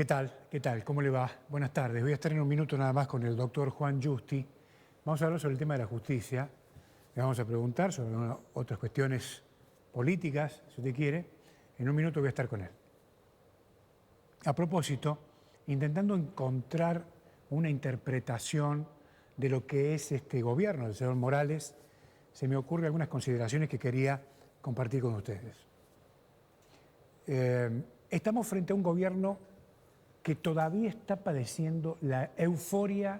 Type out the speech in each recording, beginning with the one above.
¿Qué tal? ¿Qué tal? ¿Cómo le va? Buenas tardes. Voy a estar en un minuto nada más con el doctor Juan Justi. Vamos a hablar sobre el tema de la justicia. Le vamos a preguntar sobre otras cuestiones políticas, si usted quiere. En un minuto voy a estar con él. A propósito, intentando encontrar una interpretación de lo que es este gobierno del señor Morales, se me ocurren algunas consideraciones que quería compartir con ustedes. Estamos frente a un gobierno que todavía está padeciendo la euforia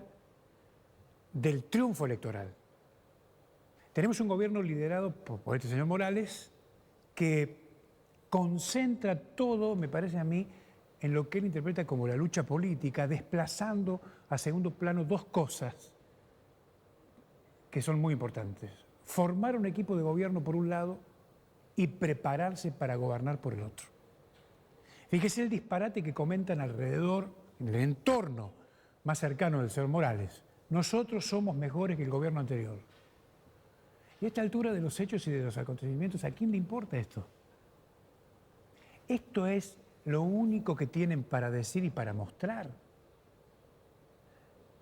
del triunfo electoral. Tenemos un gobierno liderado por este señor Morales que concentra todo, me parece a mí, en lo que él interpreta como la lucha política, desplazando a segundo plano dos cosas que son muy importantes. Formar un equipo de gobierno por un lado y prepararse para gobernar por el otro. Fíjese el disparate que comentan alrededor, en el entorno más cercano del señor Morales. Nosotros somos mejores que el gobierno anterior. Y a esta altura de los hechos y de los acontecimientos, ¿a quién le importa esto? Esto es lo único que tienen para decir y para mostrar.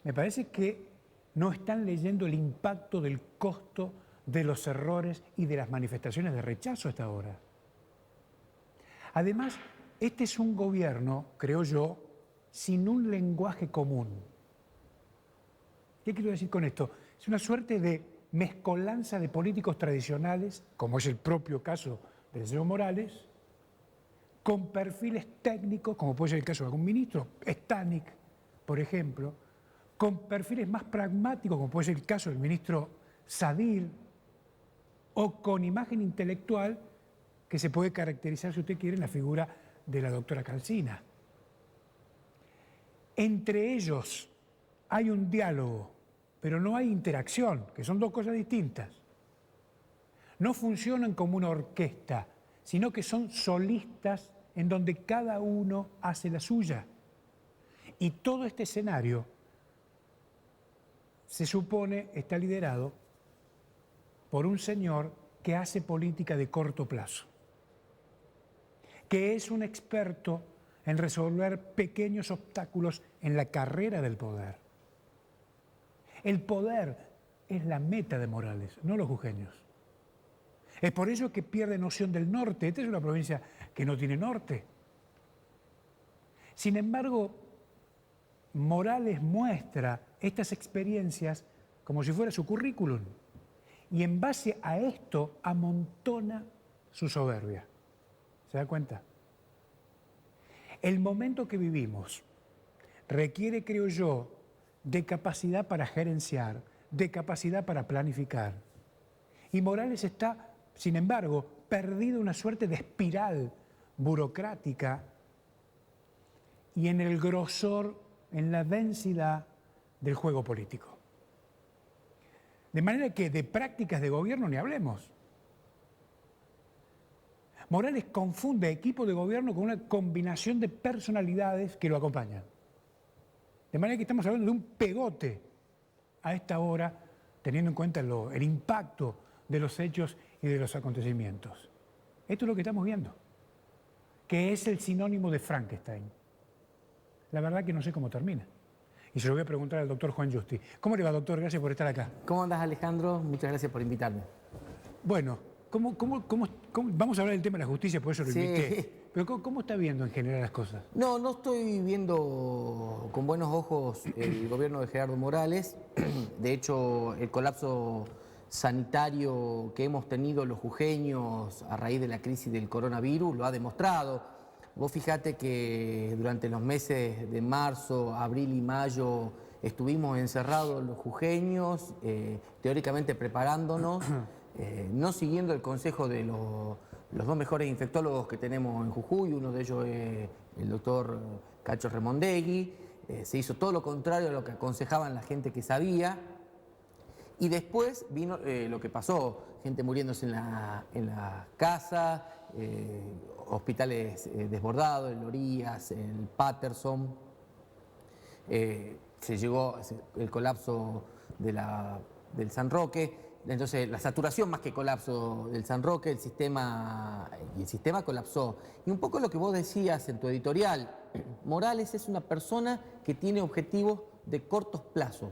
Me parece que no están leyendo el impacto del costo de los errores y de las manifestaciones de rechazo hasta ahora. Además, este es un gobierno, creo yo, sin un lenguaje común. ¿Qué quiero decir con esto? Es una suerte de mezcolanza de políticos tradicionales, como es el propio caso del señor Morales, con perfiles técnicos, como puede ser el caso de algún ministro, Stanik, por ejemplo, con perfiles más pragmáticos, como puede ser el caso del ministro Sadir, o con imagen intelectual que se puede caracterizar, si usted quiere, en la figura de la doctora Calcina. Entre ellos hay un diálogo, pero no hay interacción, que son dos cosas distintas. No funcionan como una orquesta, sino que son solistas en donde cada uno hace la suya. Y todo este escenario, se supone, está liderado por un señor que hace política de corto plazo, que es un experto en resolver pequeños obstáculos en la carrera del poder. El poder es la meta de Morales, no los jujeños. Es por ello que pierde noción del norte. Esta es una provincia que no tiene norte. Sin embargo, Morales muestra estas experiencias como si fuera su currículum. Y en base a esto amontona su soberbia. ¿Se da cuenta? El momento que vivimos requiere, creo yo, de capacidad para gerenciar, de capacidad para planificar. Y Morales está, sin embargo, perdido en una suerte de espiral burocrática y en el grosor, en la densidad del juego político. De manera que de prácticas de gobierno ni hablemos. Morales confunde equipo de gobierno con una combinación de personalidades que lo acompañan. De manera que estamos hablando de un pegote a esta hora, teniendo en cuenta el impacto de los hechos y de los acontecimientos. Esto es lo que estamos viendo, que es el sinónimo de Frankenstein. La verdad que no sé cómo termina. Y se lo voy a preguntar al doctor Juan Justi. ¿Cómo le va, doctor? Gracias por estar acá. ¿Cómo andás, Alejandro? Muchas gracias por invitarme. Bueno, vamos a hablar del tema de la justicia, por eso lo invité. Pero ¿cómo está viendo en general las cosas? No estoy viendo con buenos ojos el gobierno de Gerardo Morales. De hecho, el colapso sanitario que hemos tenido los jujeños a raíz de la crisis del coronavirus lo ha demostrado. Vos fijate que durante los meses de marzo, abril y mayo estuvimos encerrados los jujeños, teóricamente preparándonos, no siguiendo el consejo de los dos mejores infectólogos que tenemos en Jujuy. Uno de ellos es el doctor Cacho Remondegui. Se hizo todo lo contrario a lo que aconsejaban la gente que sabía. Y después vino lo que pasó, gente muriéndose en la casa, hospitales desbordados, en Lorías, en Patterson. Se llegó el colapso del San Roque. Entonces, la saturación más que colapso del San Roque, el sistema colapsó. Y un poco lo que vos decías en tu editorial, Morales es una persona que tiene objetivos de cortos plazos,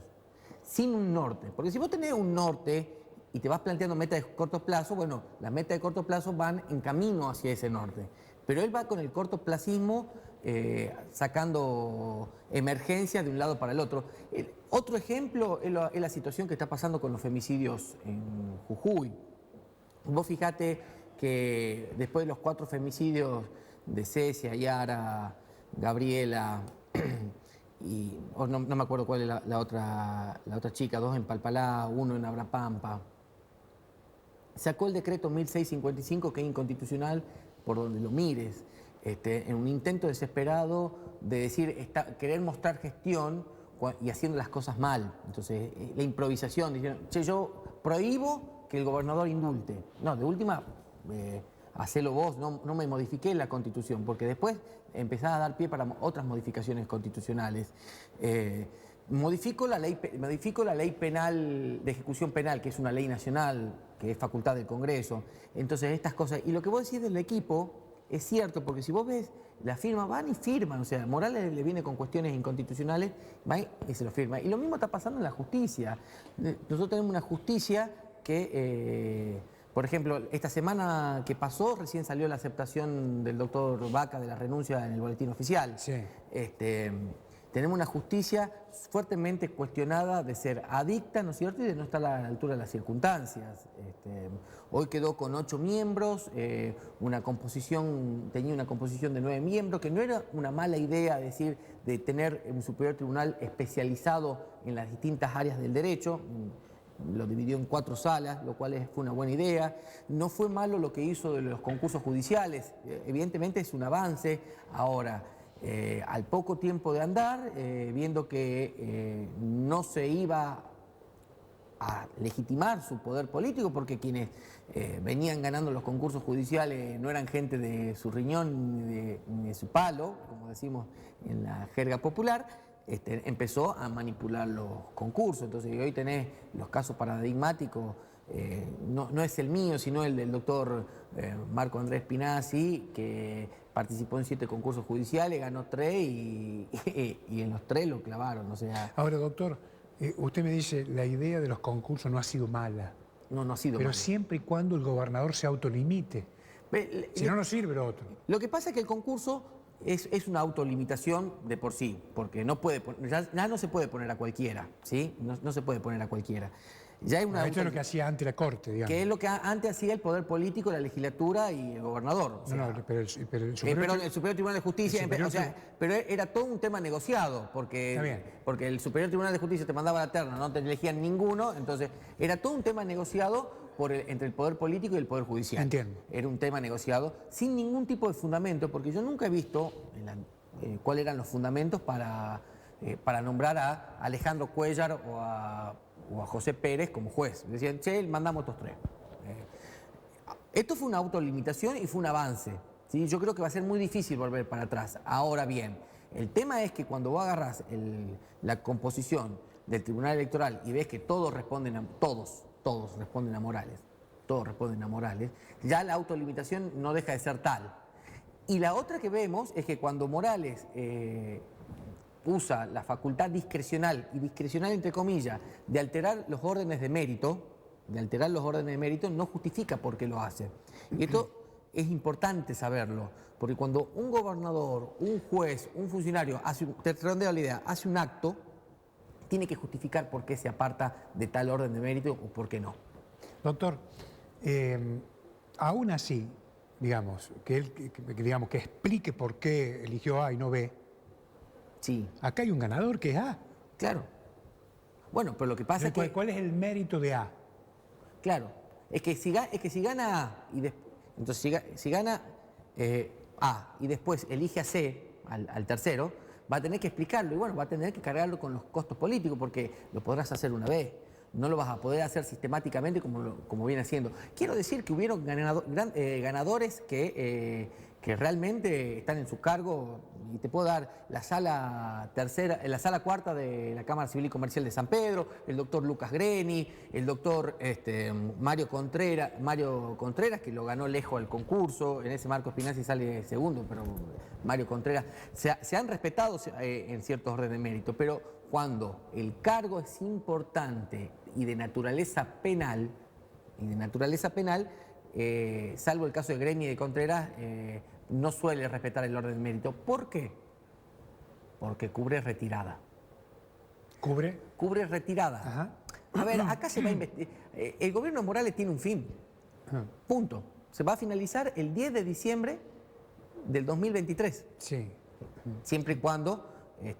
sin un norte. Porque si vos tenés un norte y te vas planteando metas de corto plazo, bueno, las metas de corto plazo van en camino hacia ese norte. Pero él va con el cortoplacismo sacando emergencias de un lado para el otro. Otro ejemplo es la situación que está pasando con los femicidios en Jujuy. Vos fijate que después de los 4 femicidios de Cecia, Yara, Gabriela y no me acuerdo cuál es la otra chica, 2 en Palpalá, 1 en Abrapampa, sacó el decreto 1655 que es inconstitucional por donde lo mires, en un intento desesperado de decir, querer mostrar gestión y haciendo las cosas mal. Entonces, la improvisación, diciendo, che, yo prohíbo que el gobernador indulte. No, de última, hacelo vos, no me modifiqué la Constitución, porque después empezás a dar pie para otras modificaciones constitucionales. Modifico la ley penal, de ejecución penal, que es una ley nacional, que es facultad del Congreso. Entonces, estas cosas. Y lo que vos decís del equipo es cierto, porque si vos ves, las firmas van y firman. O sea, Morales le viene con cuestiones inconstitucionales, va y se lo firma. Y lo mismo está pasando en la justicia. Nosotros tenemos una justicia que, por ejemplo, esta semana que pasó, recién salió la aceptación del doctor Vaca de la renuncia en el boletín oficial. Sí. Tenemos una justicia fuertemente cuestionada de ser adicta, ¿no es cierto?, y de no estar a la altura de las circunstancias. Hoy quedó con 8 miembros, tenía una composición de 9 miembros, que no era una mala idea decir de tener un superior tribunal especializado en las distintas áreas del derecho. Lo dividió en 4 salas, lo cual fue una buena idea. No fue malo lo que hizo de los concursos judiciales, evidentemente es un avance. Ahora, al poco tiempo de andar, viendo que no se iba a legitimar su poder político, porque quienes venían ganando los concursos judiciales no eran gente de su riñón ni de su palo, como decimos en la jerga popular, empezó a manipular los concursos. Entonces hoy tenés los casos paradigmáticos, no es el mío, sino el del doctor Marco Andrés Pinazzi, que participó en 7 concursos judiciales, ganó 3 y en los 3 lo clavaron. O sea, ahora, doctor, usted me dice, la idea de los concursos no ha sido mala. No ha sido pero mala. Siempre y cuando el gobernador se autolimite. Si no, no sirve lo otro. Lo que pasa es que el concurso es una autolimitación de por sí, porque ya no se puede poner a cualquiera, ¿sí? No se puede poner a cualquiera. Ya es esto es lo que hacía antes la Corte, digamos. Que es lo que antes hacía el poder político, la legislatura y el gobernador. O sea, pero el Superior Tribunal de Justicia, pero era todo un tema negociado, porque el Superior Tribunal de Justicia te mandaba la terna, no te elegían ninguno, entonces era todo un tema negociado entre el poder político y el poder judicial. Entiendo. Era un tema negociado sin ningún tipo de fundamento, porque yo nunca he visto cuáles eran los fundamentos para nombrar a Alejandro Cuellar o a José Pérez como juez. Decían, che, mandamos estos 3. Esto fue una autolimitación y fue un avance, ¿sí? Yo creo que va a ser muy difícil volver para atrás. Ahora bien, el tema es que cuando vos agarrás la composición del Tribunal Electoral y ves que todos responden a Morales, ya la autolimitación no deja de ser tal. Y la otra que vemos es que cuando Morales usa la facultad discrecional, y discrecional entre comillas, de alterar los órdenes de mérito, no justifica por qué lo hace. Y esto es importante saberlo, porque cuando un gobernador, un juez, un funcionario, te redondeo la idea, hace un acto, tiene que justificar por qué se aparta de tal orden de mérito o por qué no. Doctor, aún así, digamos, que explique por qué eligió A y no B. Sí. Acá hay un ganador que es A. Claro. Bueno, pero lo que pasa es que... ¿Cuál es el mérito de A? Claro. Es que si gana A y entonces si gana A y después elige a C, al tercero, va a tener que explicarlo y bueno, va a tener que cargarlo con los costos políticos porque lo podrás hacer una vez. No lo vas a poder hacer sistemáticamente como viene haciendo. Quiero decir que hubieron ganadores que que realmente están en su cargo, y te puedo dar la sala cuarta de la Cámara Civil y Comercial de San Pedro, el doctor Lucas Greni, el doctor Mario Contreras, que lo ganó lejos al concurso, en ese Marco Spinazzi sale segundo, pero Mario Contreras, se han respetado en ciertos orden de mérito, pero cuando el cargo es importante y de naturaleza penal, salvo el caso de Greni y de Contreras, no suele respetar el orden de mérito. ¿Por qué? Porque cubre retirada. ¿Cubre? Cubre retirada. Ajá. A ver, acá se va a investigar. El gobierno de Morales tiene un fin. Punto. Se va a finalizar el 10 de diciembre del 2023. Sí. Siempre y cuando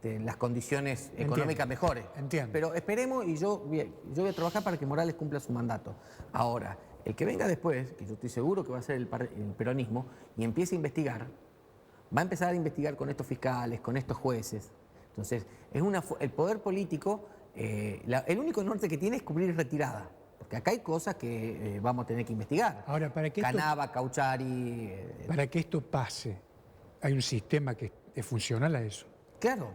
las condiciones económicas mejoren. Entiendo. Pero esperemos, y yo voy a trabajar para que Morales cumpla su mandato. Ahora, el que venga después, que yo estoy seguro que va a ser el peronismo, y empiece a investigar, va a empezar a investigar con estos fiscales, con estos jueces. Entonces, el poder político, el único norte que tiene es cubrir retirada. Porque acá hay cosas que vamos a tener que investigar. Ahora, para que Canava, Cauchari... para que esto pase, hay un sistema que es funcional a eso. Claro.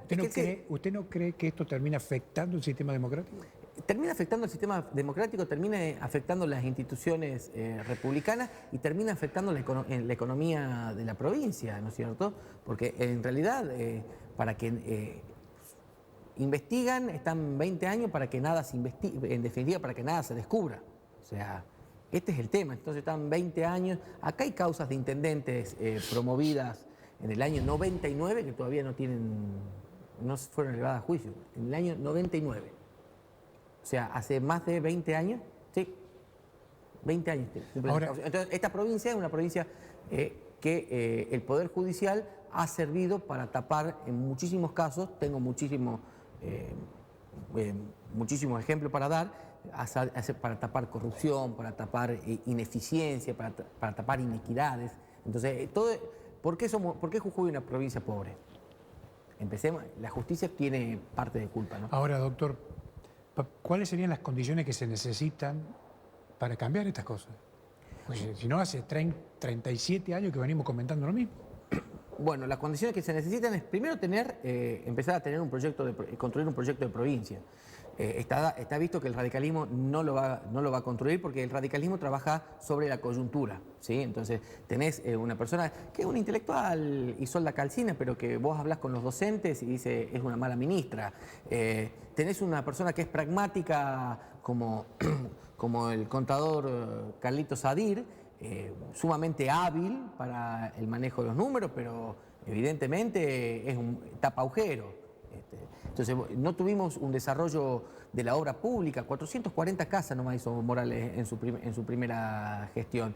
¿Usted no cree que esto termina afectando el sistema democrático? Termina afectando el sistema democrático, termina afectando las instituciones republicanas y termina afectando la economía de la provincia, ¿no es cierto? Porque en realidad, para que investigan, están 20 años para que nada se investigue, en definitiva, para que nada se descubra. O sea, este es el tema. Entonces están 20 años. Acá hay causas de intendentes promovidas en el año 99 que todavía no fueron elevadas a juicio. En el año 99. O sea, hace más de 20 años, sí, 20 años. Ahora, entonces, esta provincia es una provincia que el Poder Judicial ha servido para tapar en muchísimos casos, tengo muchísimos ejemplos para dar, para tapar corrupción, para tapar ineficiencia, para tapar inequidades. Entonces, ¿por qué Jujuy es una provincia pobre? Empecemos, la justicia tiene parte de culpa, ¿no? Ahora, doctor, ¿cuáles serían las condiciones que se necesitan para cambiar estas cosas? Pues, si no, hace 37 años que venimos comentando lo mismo. Bueno, las condiciones que se necesitan es primero empezar a tener construir un proyecto de provincia. Está visto que el radicalismo no lo va a construir porque el radicalismo trabaja sobre la coyuntura, ¿sí? Entonces tenés una persona que es un intelectual, Isolda Calcina, pero que vos hablás con los docentes y dice es una mala ministra. Tenés una persona que es pragmática como el contador Carlitos Sadir, sumamente hábil para el manejo de los números, pero evidentemente es un tapa agujero. Entonces, no tuvimos un desarrollo de la obra pública, 440 casas nomás hizo Morales en su primera gestión.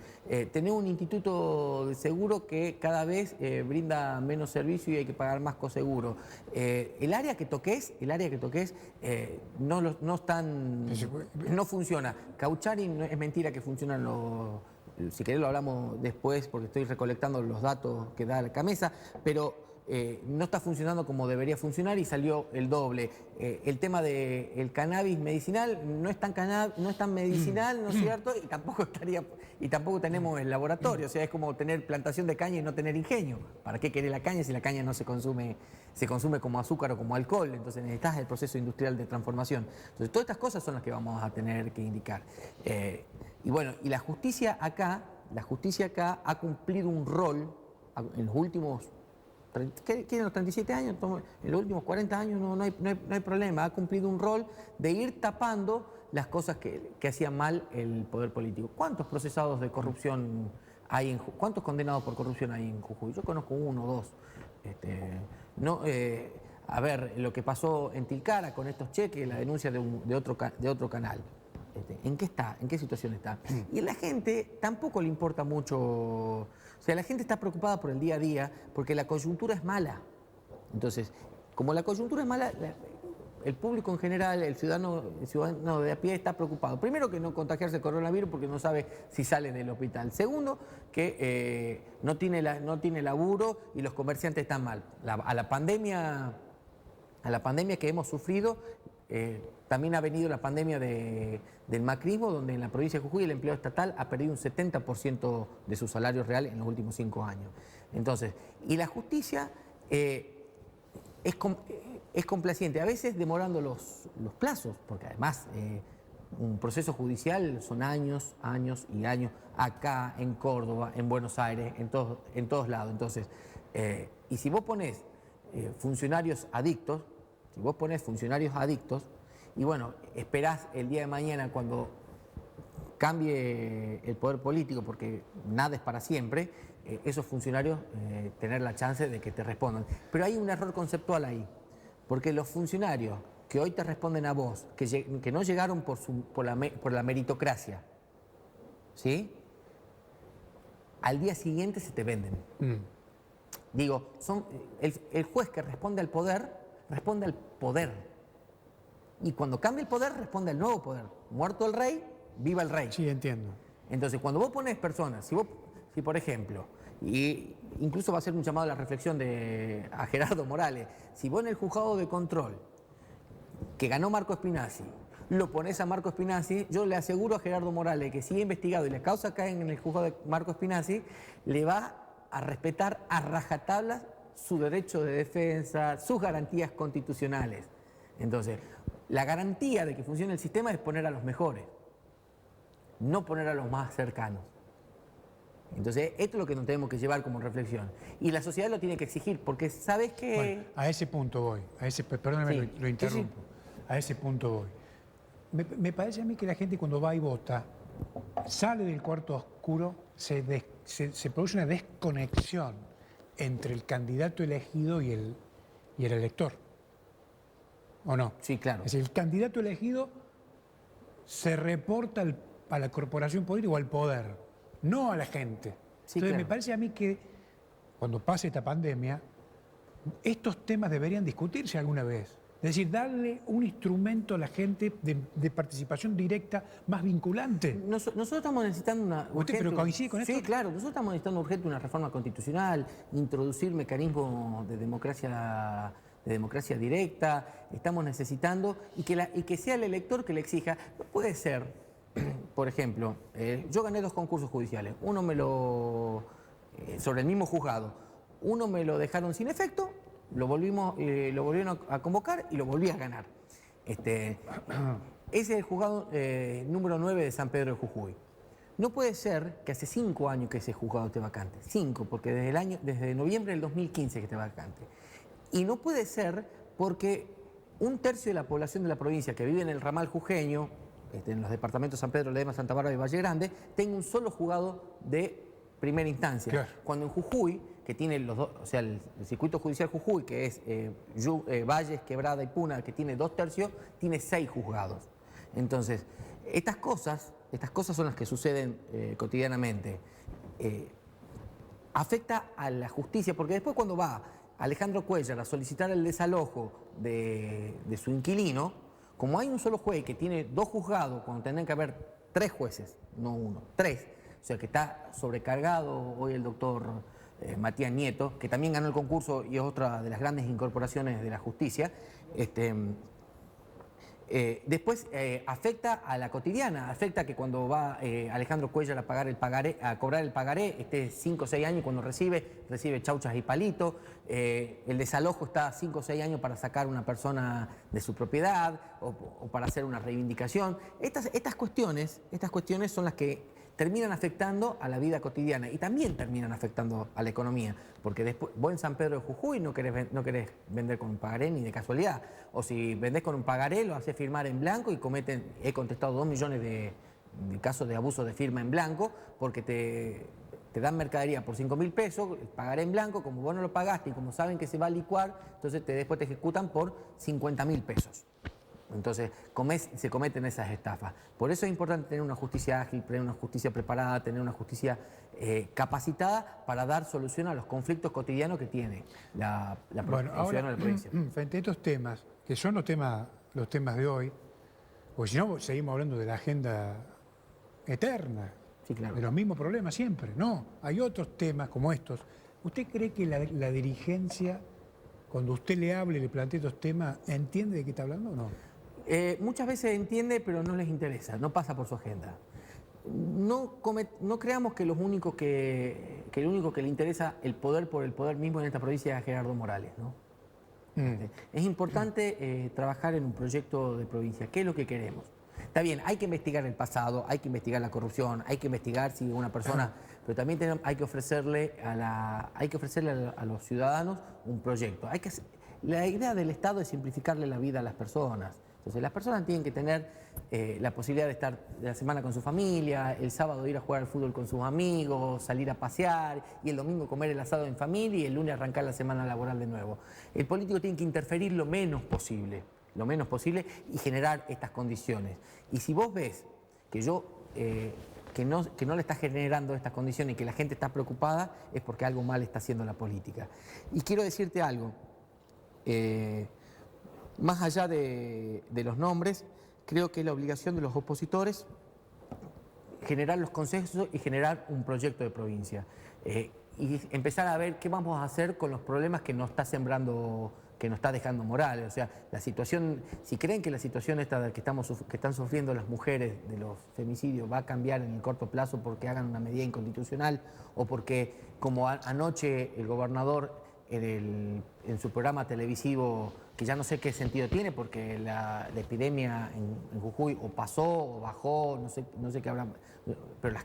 Tenés un instituto de seguro que cada vez brinda menos servicio y hay que pagar más coseguro. El área que toques no funciona. Cauchari es mentira que funcionan si querés lo hablamos después porque estoy recolectando los datos que da la Camesa, pero no está funcionando como debería funcionar y salió el doble. El tema del cannabis medicinal no es tan medicinal, ¿no es cierto? Y tampoco tenemos el laboratorio. O sea, es como tener plantación de caña y no tener ingenio. ¿Para qué querer la caña si la caña no se consume como azúcar o como alcohol? Entonces necesitas el proceso industrial de transformación. Entonces todas estas cosas son las que vamos a tener que indicar. Y bueno, y la justicia acá ha cumplido un rol en los últimos... ¿Qué en los 37 años? En los últimos 40 años no hay problema. Ha cumplido un rol de ir tapando las cosas que hacía mal el poder político. ¿Cuántos procesados de corrupción hay cuántos condenados por corrupción hay en Jujuy? Yo conozco uno o dos. A ver, lo que pasó en Tilcara con estos cheques, la denuncia de otro canal. ¿En qué está? ¿En qué situación está? Y a la gente tampoco le importa mucho. O sea, la gente está preocupada por el día a día porque la coyuntura es mala. Entonces, como la coyuntura es mala, el público en general, el ciudadano de a pie está preocupado. Primero, que no contagiarse el coronavirus porque no sabe si sale del hospital. Segundo, que no tiene laburo y los comerciantes están mal. A la pandemia que hemos sufrido, También ha venido la pandemia del macrismo, donde en la provincia de Jujuy el empleado estatal ha perdido un 70% de su salario real en los últimos 5 años. Entonces, y la justicia es complaciente, a veces demorando los plazos, porque además un proceso judicial son años, años y años, acá, en Córdoba, en Buenos Aires, en todos lados. Entonces, y si vos ponés funcionarios adictos, y bueno, esperás el día de mañana cuando cambie el poder político, porque nada es para siempre, esos funcionarios tener la chance de que te respondan. Pero hay un error conceptual ahí, porque los funcionarios que hoy te responden a vos, que no llegaron por la meritocracia, ¿sí? Al día siguiente se te venden. Digo, el juez que responde al poder, responde al poder. Y cuando cambia el poder, responde al nuevo poder. Muerto el rey, viva el rey. Sí, entiendo. Entonces, cuando vos pones personas, si por ejemplo, y incluso va a ser un llamado a la reflexión a Gerardo Morales, si vos en el juzgado de control, que ganó Marco Spinazzi, lo pones a Marco Spinazzi, yo le aseguro a Gerardo Morales que si es investigado y las causas caen en el juzgado de Marco Spinazzi, le va a respetar a rajatablas su derecho de defensa, sus garantías constitucionales. Entonces, la garantía de que funcione el sistema es poner a los mejores, no poner a los más cercanos. Entonces, esto es lo que nos tenemos que llevar como reflexión. Y la sociedad lo tiene que exigir, porque sabes que... Bueno, a ese punto voy. Perdóname, Sí. lo interrumpo. Sí. A ese punto voy. Me parece a mí que la gente cuando va y vota, sale del cuarto oscuro, se produce una desconexión entre el candidato elegido y el elector. ¿O no? Sí, claro. Es decir, el candidato elegido se reporta a la corporación política o al poder, no a la gente. Sí, Entonces claro. me parece a mí que cuando pase esta pandemia, estos temas deberían discutirse alguna vez. Es decir, darle un instrumento a la gente de participación directa más vinculante. Nosotros estamos necesitando una... ¿Usted pero coincide con esto? Sí, claro. Nosotros estamos necesitando urgente una reforma constitucional, introducir mecanismos de democracia directa. Estamos necesitando y que sea el elector que le exija. No puede ser, por ejemplo, yo gané 2 concursos judiciales. Uno sobre el mismo juzgado. Uno me lo dejaron sin efecto. Lo volvieron a convocar y lo volví a ganar. Ese es el juzgado número 9 de San Pedro de Jujuy. No puede ser que hace 5 años que ese juzgado esté vacante. 5, porque desde noviembre del 2015 que esté vacante. Y no puede ser porque 1/3 de la población de la provincia que vive en el ramal jujeño, en los departamentos San Pedro, Ledesma, Santa Bárbara y Valle Grande, tenga un solo juzgado de primera instancia. Claro. Cuando en Jujuy, que tiene los dos, o sea, el circuito judicial Jujuy, que es Valles, Quebrada y Puna, que tiene 2/3, tiene 6 juzgados. Entonces, estas cosas son las que suceden cotidianamente. Afecta a la justicia, porque después cuando va Alejandro Cuéllar a solicitar el desalojo de su inquilino, como hay un solo juez que tiene 2 juzgados, cuando tendrían que haber 3 jueces, no 1, 3, o sea que está sobrecargado hoy el doctor Matías Nieto, que también ganó el concurso y es otra de las grandes incorporaciones de la justicia. Después afecta a la cotidiana, afecta que cuando va Alejandro Cuéllar a cobrar el pagaré, esté 5 o 6 años y cuando recibe chauchas y palitos. El desalojo está 5 o 6 años para sacar a una persona de su propiedad o para hacer una reivindicación. Estas cuestiones son las que terminan afectando a la vida cotidiana y también terminan afectando a la economía, porque después vos en San Pedro de Jujuy no querés vender con un pagaré ni de casualidad, o si vendés con un pagaré lo haces firmar en blanco y he contestado 2 millones de casos de abuso de firma en blanco, porque te dan mercadería por 5.000 pesos, pagaré en blanco, como vos no lo pagaste y como saben que se va a licuar, entonces después te ejecutan por 50.000 pesos. Entonces se cometen esas estafas. Por eso es importante tener una justicia ágil, tener una justicia preparada, tener una justicia capacitada para dar solución a los conflictos cotidianos que tiene la ciudadana de la provincia. Frente a estos temas, que son los temas de hoy, porque si no seguimos hablando de la agenda eterna, Sí, claro. de los mismos problemas siempre. No, hay otros temas como estos. ¿Usted cree que la dirigencia, cuando usted le hable y le plantee estos temas, entiende de qué está hablando o no? Muchas veces entiende, pero no les interesa, no pasa por su agenda. No creamos que, el único que le interesa el poder por el poder mismo en esta provincia es Gerardo Morales, ¿no? Es importante trabajar en un proyecto de provincia. ¿Qué es lo que queremos? Está bien, hay que investigar el pasado, hay que investigar la corrupción, hay que investigar si una persona... Pero también hay que ofrecerle a los ciudadanos un proyecto. La idea del Estado es simplificarle la vida a las personas. Entonces, las personas tienen que tener la posibilidad de estar de la semana con su familia, el sábado ir a jugar al fútbol con sus amigos, salir a pasear, y el domingo comer el asado en familia y el lunes arrancar la semana laboral de nuevo. El político tiene que interferir lo menos posible y generar estas condiciones. Y si vos ves que que no le está generando estas condiciones y que la gente está preocupada, es porque algo mal está haciendo la política. Y quiero decirte algo. Más allá de los nombres, creo que es la obligación de los opositores generar los consensos y generar un proyecto de provincia. Y empezar a ver qué vamos a hacer con los problemas que nos está sembrando, que nos está dejando Morales. O sea, la situación, si creen que la situación esta que están sufriendo las mujeres de los femicidios va a cambiar en el corto plazo porque hagan una medida inconstitucional o porque, como anoche el gobernador en su programa televisivo, que ya no sé qué sentido tiene porque la epidemia en Jujuy o pasó o bajó, no sé qué habrá, pero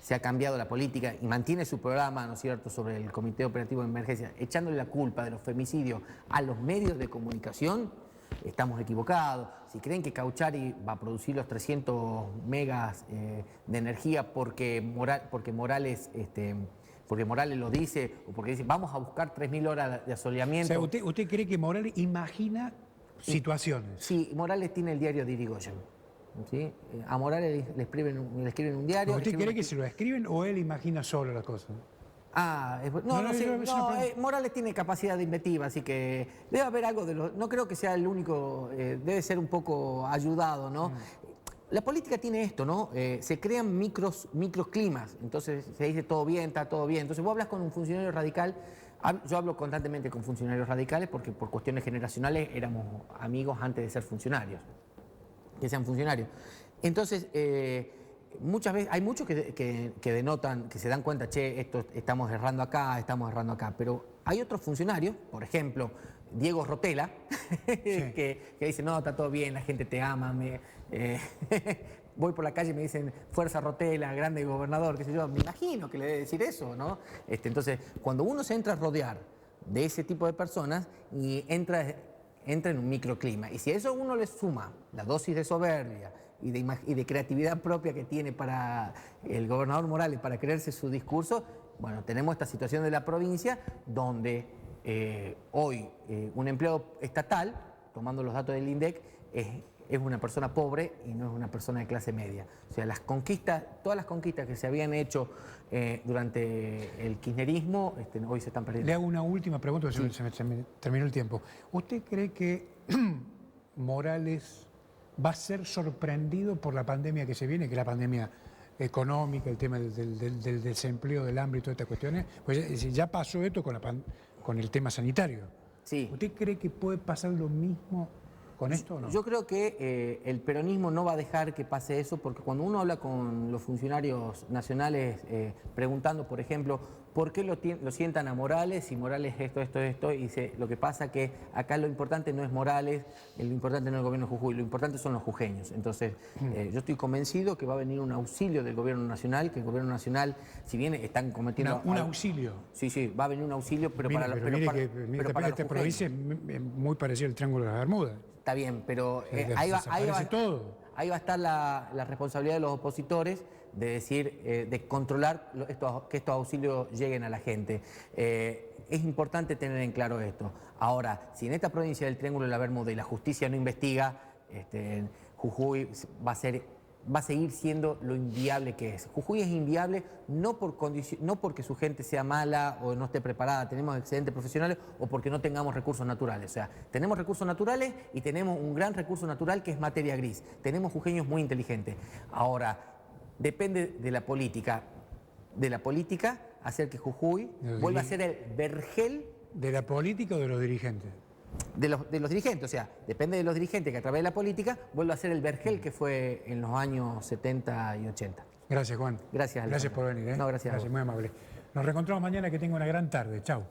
se ha cambiado la política y mantiene su programa, ¿no es cierto?, sobre el Comité Operativo de Emergencia, echándole la culpa de los femicidios a los medios de comunicación, estamos equivocados. Si creen que Cauchari va a producir los 300 megas de energía porque Morales lo dice, o porque dice, vamos a buscar 3.000 horas de asoleamiento. O sea, ¿usted cree que Morales imagina situaciones? Sí, Morales tiene el diario de Irigoyen. ¿Sí? A Morales le escriben un diario. ¿Usted cree que se lo escriben o él imagina solo la cosa? Morales tiene capacidad inventiva, así que debe haber algo de lo... No creo que sea el único, debe ser un poco ayudado, ¿no? La política tiene esto, ¿no? Se crean microclimas, entonces se dice todo bien, está todo bien. Entonces vos hablas con un funcionario radical, yo hablo constantemente con funcionarios radicales porque por cuestiones generacionales éramos amigos antes de ser funcionarios, que sean funcionarios. Entonces, muchas veces, hay muchos que denotan, que se dan cuenta, che, estamos errando acá, pero hay otros funcionarios, por ejemplo, Diego Rotela, sí, que dice, no, está todo bien, la gente te ama, voy por la calle y me dicen, fuerza Rotela, grande gobernador, qué sé yo, me imagino que le debe decir eso, ¿no? Entonces, cuando uno se entra a rodear de ese tipo de personas y entra en un microclima, y si a eso uno le suma la dosis de soberbia y de creatividad propia que tiene para el gobernador Morales para creerse su discurso, bueno, tenemos esta situación de la provincia donde hoy un empleado estatal, tomando los datos del INDEC, es una persona pobre y no es una persona de clase media. O sea, todas las conquistas que se habían hecho durante el kirchnerismo, hoy se están perdiendo. Le hago una última pregunta, porque se me terminó el tiempo. ¿Usted cree que Morales va a ser sorprendido por la pandemia que se viene, que es la pandemia económica, el tema del desempleo, del hambre y todas estas cuestiones? Pues ya pasó esto con el tema sanitario. Sí. ¿Usted cree que puede pasar lo mismo con esto o no? Yo creo que el peronismo no va a dejar que pase eso, porque cuando uno habla con los funcionarios nacionales preguntando, por ejemplo, ¿por qué lo sientan a Morales? Y Morales esto, y dice, lo que pasa que acá lo importante no es Morales, lo importante no es el gobierno de Jujuy, lo importante son los jujeños. Entonces, yo estoy convencido que va a venir un auxilio del gobierno nacional, que el gobierno nacional, si bien están cometiendo... ¿Un auxilio? Sí, va a venir un auxilio, pero mire, para los pero para esta provincia es muy parecida al Triángulo de las Bermudas. Está bien, pero ahí va a estar la responsabilidad de los opositores de decir, de controlar que estos auxilios lleguen a la gente. Es importante tener en claro esto. Ahora, si en esta provincia del Triángulo de la Bermuda y la justicia no investiga, Jujuy va a seguir siendo lo inviable que es. Jujuy es inviable no porque su gente sea mala o no esté preparada, tenemos excelentes profesionales, o porque no tengamos recursos naturales. O sea, tenemos recursos naturales y tenemos un gran recurso natural que es materia gris. Tenemos jujeños muy inteligentes. Ahora, depende de la política hacer que Jujuy vuelva a ser el vergel. ¿De la política o de los dirigentes? de los dirigentes, o sea, depende de los dirigentes que a través de la política vuelva a ser el vergel que fue en los años 70 y 80. Gracias, Juan. Gracias, Gracias Alejandro. por venir. No, gracias a vos. Muy amable. Nos reencontramos mañana, que tenga una gran tarde. Chau.